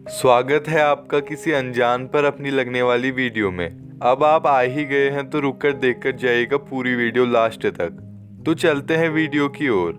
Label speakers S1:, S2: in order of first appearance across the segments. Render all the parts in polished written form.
S1: स्वागत है आपका किसी अनजान पर अपनी लगने वाली वीडियो में। अब आप आ ही गए हैं तो रुक कर देख कर जाइएगा पूरी वीडियो लास्ट तक। तो चलते हैं वीडियो की ओर।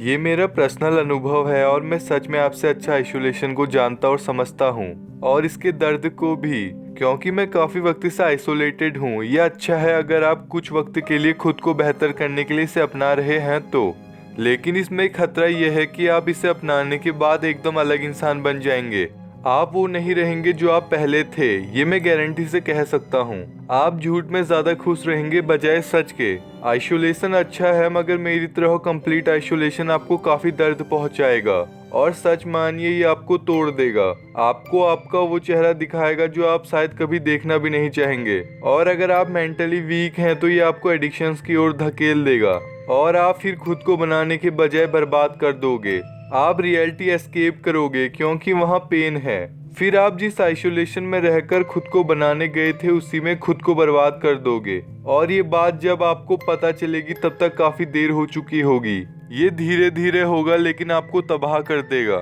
S1: ये मेरा पर्सनल अनुभव है और मैं सच में आपसे अच्छा आइसोलेशन को जानता और समझता हूँ और इसके दर्द को भी, क्योंकि मैं काफ़ी वक्त से आइसोलेटेड हूँ। ये अच्छा है अगर आप कुछ वक्त के लिए खुद को बेहतर करने के लिए इसे अपना रहे हैं तो, लेकिन इसमें एक खतरा यह है कि आप इसे अपनाने के बाद एकदम अलग इंसान बन जाएंगे। आप वो नहीं रहेंगे जो आप पहले थे, ये मैं गारंटी से कह सकता हूँ। आप झूठ में ज्यादा खुश रहेंगे बजाय सच के। आइसोलेशन अच्छा है मगर मेरी तरह कंप्लीट आइसोलेशन आपको काफी दर्द पहुंचाएगा और सच मानिए ये आपको तोड़ देगा। आपको आपका वो चेहरा दिखाएगा जो आप शायद कभी देखना भी नहीं चाहेंगे। और अगर आप मेंटली वीक हैं तो ये आपको एडिक्शंस की ओर धकेल देगा और आप फिर खुद को बनाने के बजाय बर्बाद कर दोगे। आप रियलिटी एस्केप करोगे क्योंकि वहाँ पेन है। फिर आप जिस आइसोलेशन में रहकर खुद को बनाने गए थे उसी में खुद को बर्बाद कर दोगे और ये बात जब आपको पता चलेगी तब तक काफी देर हो चुकी होगी। ये धीरे धीरे होगा लेकिन आपको तबाह कर देगा।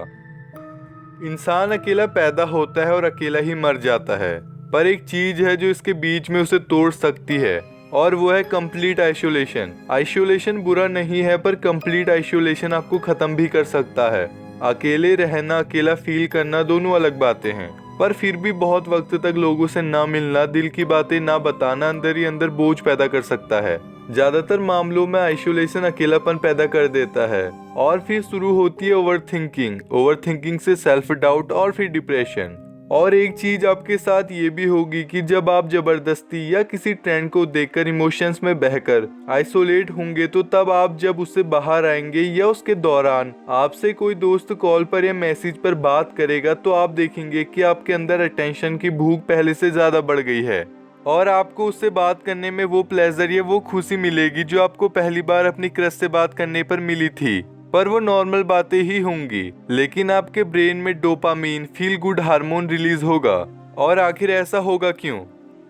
S1: इंसान अकेला पैदा होता है और अकेला ही मर जाता है, पर एक चीज है जो इसके बीच में उसे तोड़ सकती है और वो है कंप्लीट आइसोलेशन। आइसोलेशन बुरा नहीं है पर कंप्लीट आइसोलेशन आपको खत्म भी कर सकता है। अकेले रहना, अकेला फील करना दोनों अलग बातें हैं, पर फिर भी बहुत वक्त तक लोगों से ना मिलना, दिल की बातें ना बताना अंदर ही अंदर बोझ पैदा कर सकता है। ज्यादातर मामलों में आइसोलेशन अकेलापन पैदा कर देता है और फिर शुरू होती है ओवर थिंकिंग से सेल्फ डाउट और फिर डिप्रेशन। और एक चीज आपके साथ ये भी होगी कि जब आप जबरदस्ती या किसी ट्रेंड को देखकर इमोशंस में बहकर आइसोलेट होंगे तो तब आप जब उससे बाहर आएंगे या उसके दौरान आपसे कोई दोस्त कॉल पर या मैसेज पर बात करेगा तो आप देखेंगे कि आपके अंदर अटेंशन की भूख पहले से ज्यादा बढ़ गई है और आपको उससे बात करने में वो प्लेजर या वो खुशी मिलेगी जो आपको पहली बार अपनी क्रश से बात करने पर मिली थी। पर वो नॉर्मल बातें ही होंगी, लेकिन आपके ब्रेन में dopamine, feel good hormone release होगा। और आखिर ऐसा होगा क्यों?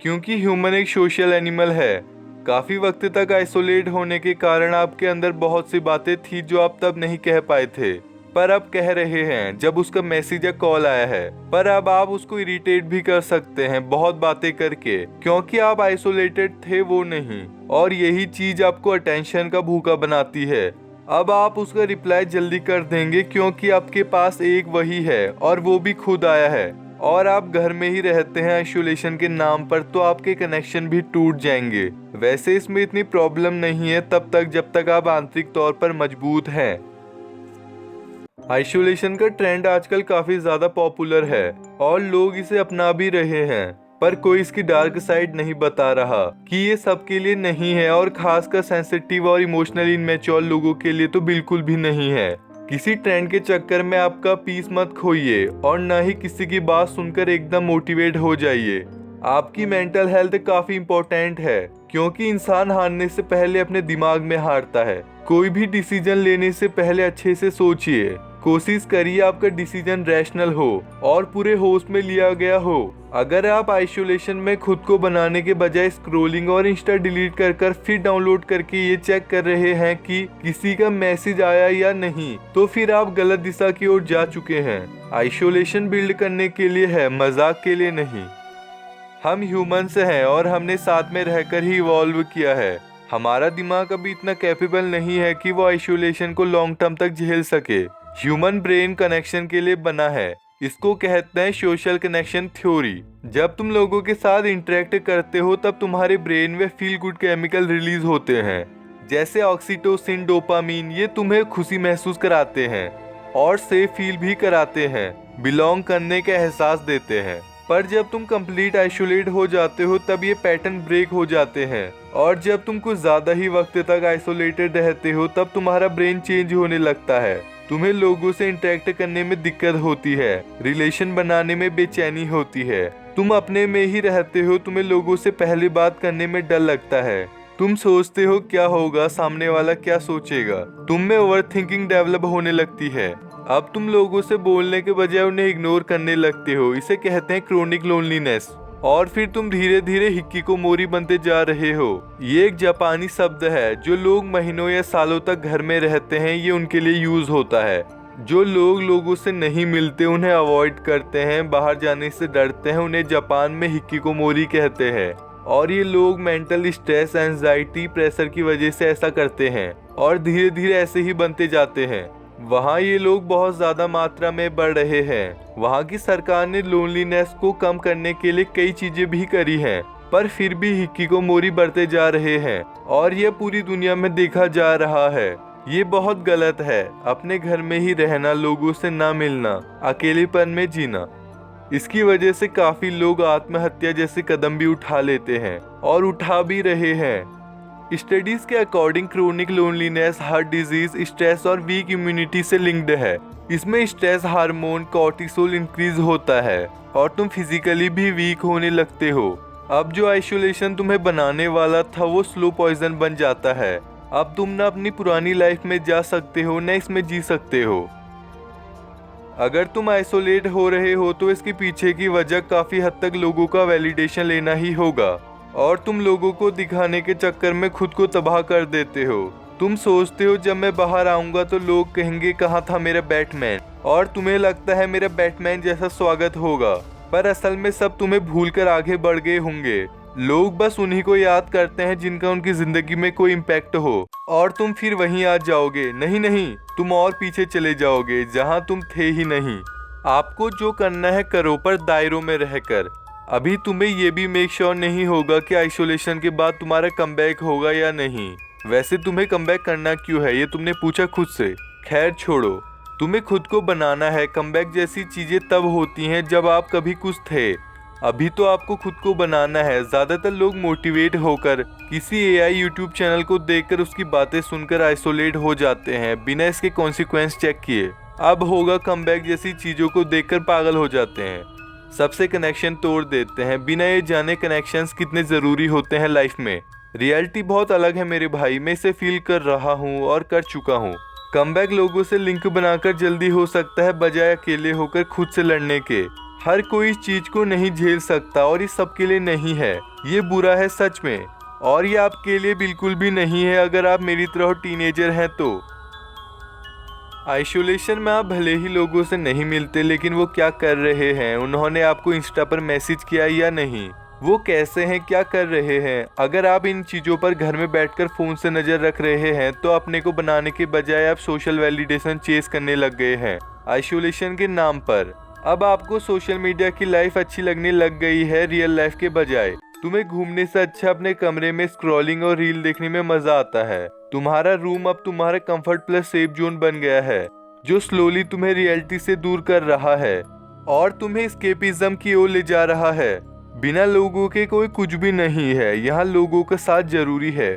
S1: क्योंकि ह्यूमन एक सोशल एनिमल है। काफी वक्त तक आइसोलेट होने के कारण आपके अंदर बहुत सी बातें थी जो आप तब नहीं कह पाए थे, पर अब कह रहे हैं जब उसका मैसेज या कॉल आया है। पर अब आप उसको इरिटेट भी कर सकते हैं बहुत बातें करके, क्योंकि आप आइसोलेटेड थे वो नहीं, और यही चीज आपको अटेंशन का भूखा बनाती है। अब आप उसका रिप्लाई जल्दी कर देंगे क्योंकि आपके पास एक वही है और वो भी खुद आया है और आप घर में ही रहते हैं आइसोलेशन के नाम पर, तो आपके कनेक्शन भी टूट जाएंगे। वैसे इसमें इतनी प्रॉब्लम नहीं है तब तक जब तक आप आंतरिक तौर पर मजबूत हैं। आइसोलेशन का ट्रेंड आजकल काफी ज्यादा पॉपुलर है और लोग इसे अपना भी रहे हैं, पर कोई इसकी डार्क साइड नहीं बता रहा कि ये सबके लिए नहीं है और खासकर सेंसिटिव और इमोशनली इनमेच्योर लोगों के लिए तो बिल्कुल भी नहीं है। किसी ट्रेंड के चक्कर में आपका पीस मत खोइए और न ही किसी की बात सुनकर एकदम मोटिवेट हो जाइए। आपकी मेंटल हेल्थ काफी इम्पोर्टेंट है क्योंकि इंसान हारने से पहले अपने दिमाग में हारता है। कोई भी डिसीजन लेने से पहले अच्छे से सोचिए। कोशिश करिए आपका डिसीजन रैशनल हो और पूरे होश में लिया गया हो। अगर आप आइसोलेशन में खुद को बनाने के बजाय स्क्रोलिंग और इंस्टा डिलीट कर फिर डाउनलोड करके ये चेक कर रहे हैं कि किसी का मैसेज आया या नहीं, तो फिर आप गलत दिशा की ओर जा चुके हैं। आइसोलेशन बिल्ड करने के लिए है, मजाक के लिए नहीं। हम ह्यूमंस हैं और हमने साथ में रहकर ही इवॉल्व किया है। हमारा दिमाग अभी इतना कैपेबल नहीं है कि वो आइसोलेशन को लॉन्ग टर्म तक झेल सके। ह्यूमन ब्रेन कनेक्शन के लिए बना है, इसको कहते हैं सोशल कनेक्शन थ्योरी। जब तुम लोगों के साथ इंटरेक्ट करते हो तब तुम्हारे ब्रेन में फील गुड केमिकल रिलीज होते हैं, जैसे ऑक्सीटोसिन, डोपामीन। ये तुम्हें खुशी महसूस कराते हैं और सेफ फील भी कराते हैं, बिलोंग करने का एहसास देते हैं। पर जब तुम कंप्लीट आइसोलेट हो जाते हो तब ये पैटर्न ब्रेक हो जाते हैं और जब तुम कुछ ज्यादा ही वक्त तक आइसोलेटेड रहते हो तब तुम्हारा ब्रेन चेंज होने लगता है। तुम्हें लोगों से इंटरेक्ट करने में दिक्कत होती है, रिलेशन बनाने में बेचैनी होती है, तुम अपने में ही रहते हो, तुम्हें लोगों से पहले बात करने में डर लगता है, तुम सोचते हो क्या होगा, सामने वाला क्या सोचेगा, तुम में ओवरथिंकिंग डेवलप होने लगती है। अब तुम लोगों से बोलने के बजाय उन्हें इग्नोर करने लगते हो, इसे कहते हैं क्रोनिक लोनलीनेस। और फिर तुम धीरे धीरे हिकिकोमोरी बनते जा रहे हो। ये एक जापानी शब्द है जो लोग महीनों या सालों तक घर में रहते हैं, ये उनके लिए यूज होता है। जो लोग लोगों से नहीं मिलते, उन्हें अवॉइड करते हैं, बाहर जाने से डरते हैं, उन्हें जापान में हिकिकोमोरी कहते हैं। और ये लोग मेंटल स्ट्रेस, एंजाइटी, प्रेशर की वजह से ऐसा करते हैं और धीरे धीरे ऐसे ही बनते जाते हैं। वहाँ ये लोग बहुत ज्यादा मात्रा में बढ़ रहे हैं। वहाँ की सरकार ने लोनलीनेस को कम करने के लिए कई चीजें भी करी हैं, पर फिर भी हिकिकोमोरी बढ़ते जा रहे हैं और यह पूरी दुनिया में देखा जा रहा है। ये बहुत गलत है। अपने घर में ही रहना, लोगों से ना मिलना, अकेलेपन में जीना, इसकी वजह से काफी लोग आत्महत्या जैसे कदम भी उठा लेते हैं और उठा भी रहे हैं। स्टडीज के according chronic loneliness heart disease, stress और वीक इम्यूनिटी से लिंक्ड है। इसमें स्ट्रेस हार्मोन कॉर्टिसोल इंक्रीज होता है और तुम फिजिकली भी वीक होने लगते हो। अब जो आइसोलेशन तुम्हें बनाने वाला था वो स्लो पॉइजन बन जाता है। अब तुम ना अपनी पुरानी लाइफ में जा सकते हो, न इसमें जी सकते हो। अगर तुम आइसोलेट हो रहे हो तो इसके पीछे की वजह काफी हद तक लोगों का वैलिडेशन लेना ही होगा और तुम लोगों को दिखाने के चक्कर में खुद को तबाह कर देते हो। तुम सोचते हो जब मैं बाहर आऊंगा तो लोग कहेंगे कहाँ था मेरा बैटमैन, और तुम्हें लगता है मेरा बैटमैन जैसा स्वागत होगा, पर असल में सब तुम्हें भूलकर आगे बढ़ गए होंगे। लोग बस उन्हीं को याद करते हैं जिनका उनकी जिंदगी में कोई इम्पैक्ट हो, और तुम फिर वहीं आ जाओगे। नहीं नहीं, तुम और पीछे चले जाओगे जहां तुम थे ही नहीं। आपको जो करना है करो, पर दायरों में रहकर। अभी तुम्हें ये भी मेक श्योर नहीं होगा कि आइसोलेशन के बाद तुम्हारा कमबैक होगा या नहीं। वैसे तुम्हें कमबैक करना क्यों है, ये तुमने पूछा खुद से। खैर छोड़ो, तुम्हें खुद को बनाना है। कमबैक जैसी चीजें तब होती हैं जब आप कभी कुछ थे। अभी तो आपको खुद को बनाना है। ज्यादातर लोग मोटिवेट होकर किसी एआई यूट्यूब चैनल को देखकर उसकी बातें सुनकर आइसोलेट हो जाते हैं बिना इसके कॉन्सिक्वेंस चेक किए। अब होगा कमबैक जैसी चीजों को देखकर पागल हो जाते हैं, सबसे कनेक्शन तोड़ देते हैं बिना ये जाने कनेक्शंस कितने जरूरी होते हैं लाइफ में। रियलिटी बहुत अलग है मेरे भाई, मैं इसे फील कर रहा हूँ और कर चुका हूँ। कमबैक लोगों से लिंक बनाकर जल्दी हो सकता है बजाय अकेले होकर खुद से लड़ने के। हर कोई इस चीज को नहीं झेल सकता और ये सबके लिए नहीं है। ये बुरा है सच में, और ये आपके लिए बिल्कुल भी नहीं है अगर आप मेरी तरह टीनेजर हैं तो। आइसोलेशन में आप भले ही लोगों से नहीं मिलते, लेकिन वो क्या कर रहे हैं, उन्होंने आपको इंस्टा पर मैसेज किया या नहीं, वो कैसे हैं, क्या कर रहे हैं। अगर आप इन चीज़ों पर घर में बैठकर फ़ोन से नज़र रख रहे हैं तो अपने को बनाने के बजाय आप सोशल वैलिडेशन चेस करने लग गए हैं आइसोलेशन के नाम पर। अब आपको सोशल मीडिया की लाइफ अच्छी लगने लग गई है रियल लाइफ के बजाय। तुम्हें घूमने से अच्छा अपने कमरे में स्क्रॉलिंग और रील देखने में मजा आता है। तुम्हारा रूम अब तुम्हारा कंफर्ट प्लस सेफ जोन बन गया है, जो स्लोली तुम्हें रियलिटी से दूर कर रहा है और तुम्हें एस्केपिज्म की ओर ले जा रहा है। बिना लोगों के कोई कुछ भी नहीं है। यहाँ लोगों का साथ जरूरी है,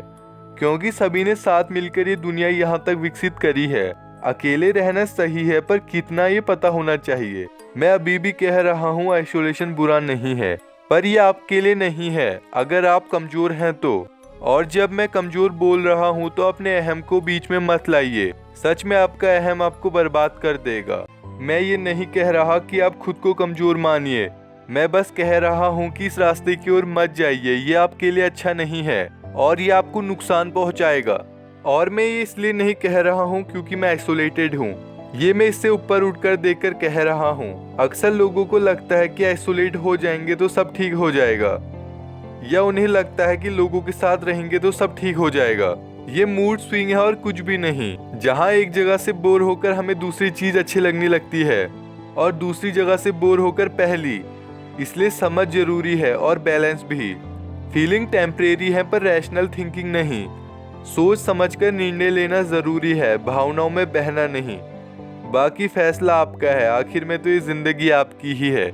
S1: क्योंकि सभी ने साथ मिलकर ये दुनिया यहाँ तक विकसित करी है। अकेले रहना सही है, पर कितना ये पता होना चाहिए। मैं अभी भी कह रहा हूँ आइसोलेशन बुरा नहीं है, पर ये आपके लिए नहीं है अगर आप कमजोर हैं तो। और जब मैं कमजोर बोल रहा हूँ तो अपने अहम को बीच में मत लाइए। सच में आपका अहम आपको बर्बाद कर देगा। मैं ये नहीं कह रहा कि आप खुद को कमजोर मानिए, मैं बस कह रहा हूँ कि इस रास्ते की ओर मत जाइए। ये आपके लिए अच्छा नहीं है और ये आपको नुकसान पहुँचाएगा। और मैं ये इसलिए नहीं कह रहा हूँ क्योंकि मैं आइसोलेटेड हूँ, ये मैं इससे ऊपर उठकर देखकर कह रहा हूँ। अक्सर लोगों को लगता है कि आइसोलेट हो जाएंगे तो सब ठीक हो जाएगा, या उन्हें लगता है कि लोगों के साथ रहेंगे तो सब ठीक हो जाएगा। ये मूड स्विंग है और कुछ भी नहीं। जहाँ एक जगह से बोर होकर हमें दूसरी चीज अच्छी लगने लगती है और दूसरी जगह से बोर होकर पहली। इसलिए समझ जरूरी है और बैलेंस भी। फीलिंग टेम्परेरी है पर रैशनल थिंकिंग नहीं। सोच समझकर निर्णय लेना जरूरी है, भावनाओं में बहना नहीं। बाकी फैसला आपका है, आखिर में तो ये जिंदगी आपकी ही है।